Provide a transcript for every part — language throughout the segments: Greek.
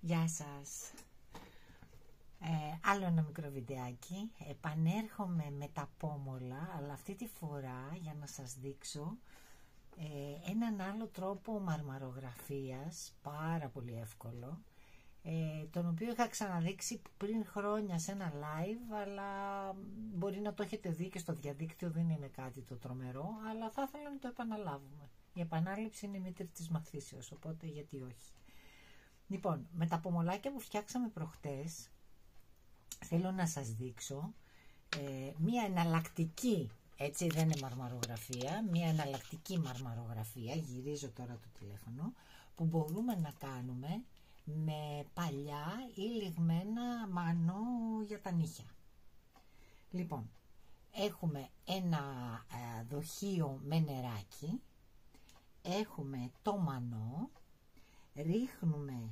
Γεια σας. Άλλο ένα μικρό βιντεάκι. Επανέρχομαι με τα πόμολα, αλλά αυτή τη φορά για να σας δείξω έναν άλλο τρόπο μαρμαρογραφίας, πάρα πολύ εύκολο, τον οποίο είχα ξαναδείξει πριν χρόνια σε ένα live, αλλά μπορεί να το έχετε δει και στο διαδίκτυο, δεν είναι κάτι το τρομερό, αλλά θα ήθελα να το επαναλάβουμε. Η επανάληψη είναι η μήτρη της μαθήσεως, οπότε γιατί όχι. Λοιπόν, με τα πομολάκια που φτιάξαμε προχτές, θέλω να σας δείξω μία εναλλακτική, έτσι δεν είναι μαρμαρογραφία, μία εναλλακτική μαρμαρογραφία, γυρίζω τώρα το τηλέφωνο, που μπορούμε να κάνουμε με παλιά ή λιγμένα μανό για τα νύχια. Λοιπόν, έχουμε ένα δοχείο με νεράκι, έχουμε το μανό, ρίχνουμε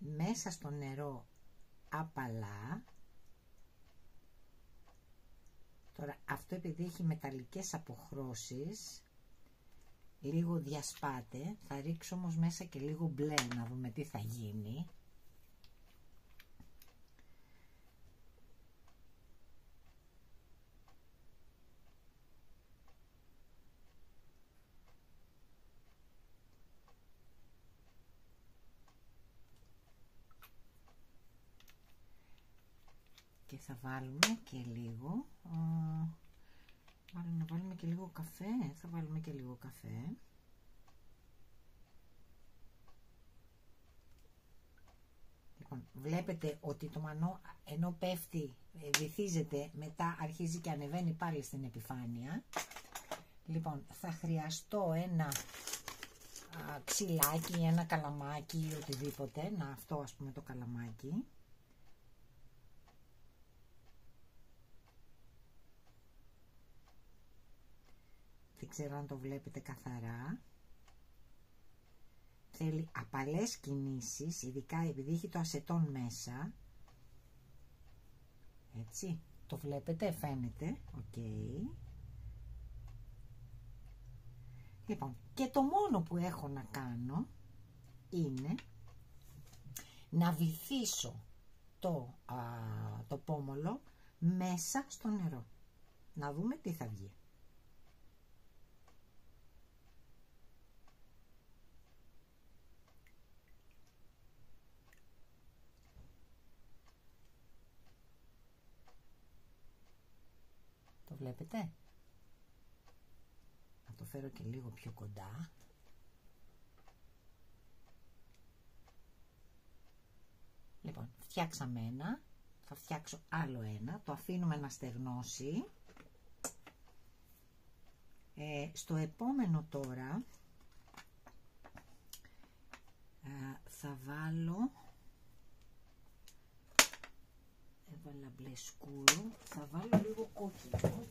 μέσα στο νερό απαλά. Τώρα αυτό επειδή έχει μεταλλικές αποχρώσεις, λίγο διασπάται, θα ρίξω όμως μέσα και λίγο μπλε να δούμε τι θα γίνει. Και θα βάλουμε και λίγο, να βάλουμε και λίγο καφέ, θα βάλουμε και λίγο καφέ. Λοιπόν, βλέπετε ότι το μανό ενώ πέφτει, βυθίζεται, μετά αρχίζει και ανεβαίνει πάλι στην επιφάνεια. Λοιπόν, θα χρειαστώ ένα ξυλάκι, ένα καλαμάκι, οτιδήποτε, να αυτό ας πούμε το καλαμάκι. Δεν ξέρω αν το βλέπετε καθαρά. Θέλει απαλές κινήσεις, ειδικά επειδή έχει το ασετόν μέσα. Έτσι, το βλέπετε, φαίνεται. Οκ. Λοιπόν, και το μόνο που έχω να κάνω είναι να βυθίσω το πόμολο μέσα στο νερό. Να δούμε τι θα βγει. Το βλέπετε? Να το φέρω και λίγο πιο κοντά. Λοιπόν, φτιάξαμε ένα, θα φτιάξω άλλο ένα, το αφήνουμε να στεγνώσει. Στο επόμενο τώρα θα βάλω, έβαλα μπλε σκούρο, θα βάλω λίγο κόκκινο.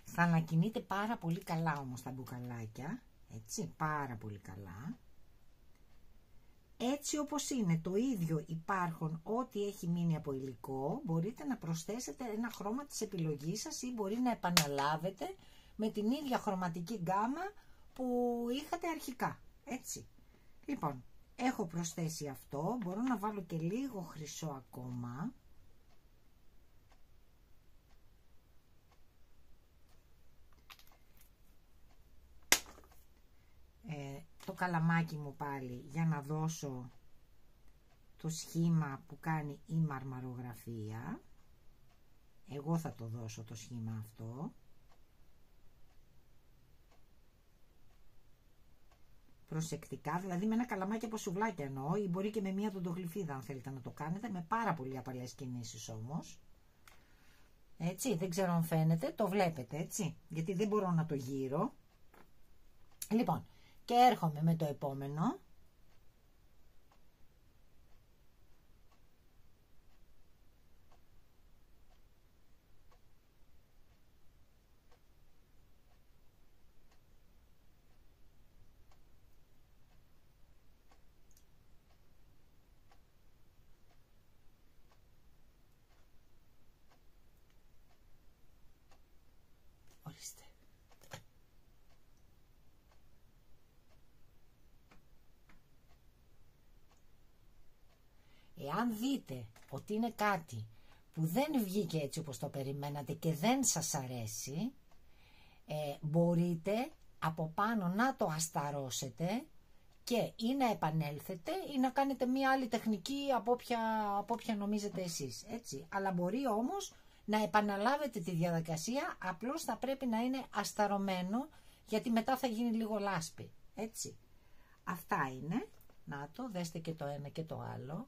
Θα ανακοινείται πάρα πολύ καλά όμως τα μπουκαλάκια, έτσι, πάρα πολύ καλά. Έτσι όπως είναι το ίδιο υπάρχουν, ό,τι έχει μείνει από υλικό, μπορείτε να προσθέσετε ένα χρώμα της επιλογής σας ή μπορεί να επαναλάβετε με την ίδια χρωματική γκάμα που είχατε αρχικά, έτσι. Λοιπόν, έχω προσθέσει αυτό, μπορώ να βάλω και λίγο χρυσό ακόμα. Το καλαμάκι μου πάλι για να δώσω το σχήμα που κάνει η μαρμαρογραφία. Εγώ θα το δώσω το σχήμα αυτό. Προσεκτικά, δηλαδή με ένα καλαμάκι από σουβλάκια εννοώ, ή μπορεί και με μία δοντογλυφίδα αν θέλετε να το κάνετε, με πάρα πολύ απαλές κινήσεις όμως. Έτσι, δεν ξέρω αν φαίνεται, το βλέπετε έτσι, γιατί δεν μπορώ να το γύρω. Λοιπόν, και έρχομαι με το επόμενο. Ορίστε. Αν δείτε ότι είναι κάτι που δεν βγήκε έτσι όπως το περιμένατε και δεν σας αρέσει, μπορείτε από πάνω να το ασταρώσετε και ή να επανέλθετε ή να κάνετε μία άλλη τεχνική από όποια νομίζετε εσείς, έτσι. Αλλά μπορεί όμως να επαναλάβετε τη διαδικασία, απλώς θα πρέπει να είναι ασταρωμένο, γιατί μετά θα γίνει λίγο λάσπη, έτσι. Αυτά είναι. Να το, δέστε και το ένα και το άλλο.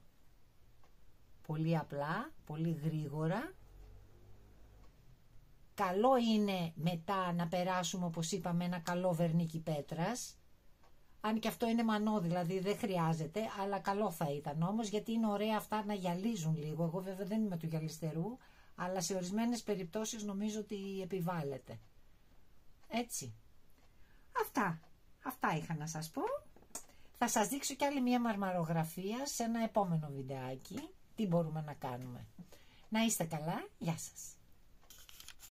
Πολύ απλά, πολύ γρήγορα. Καλό είναι μετά να περάσουμε, όπως είπαμε, ένα καλό βερνίκι πέτρας. Αν και αυτό είναι μανό, δηλαδή δεν χρειάζεται, αλλά καλό θα ήταν όμως, γιατί είναι ωραία αυτά να γυαλίζουν λίγο. Εγώ βέβαια δεν είμαι του γυαλιστερού, αλλά σε ορισμένες περιπτώσεις νομίζω ότι επιβάλλεται. Έτσι. Αυτά είχα να σας πω. Θα σας δείξω κι άλλη μια μαρμαρογραφία σε ένα επόμενο βιντεάκι. Τι μπορούμε να κάνουμε. Να είστε καλά. Γεια σας.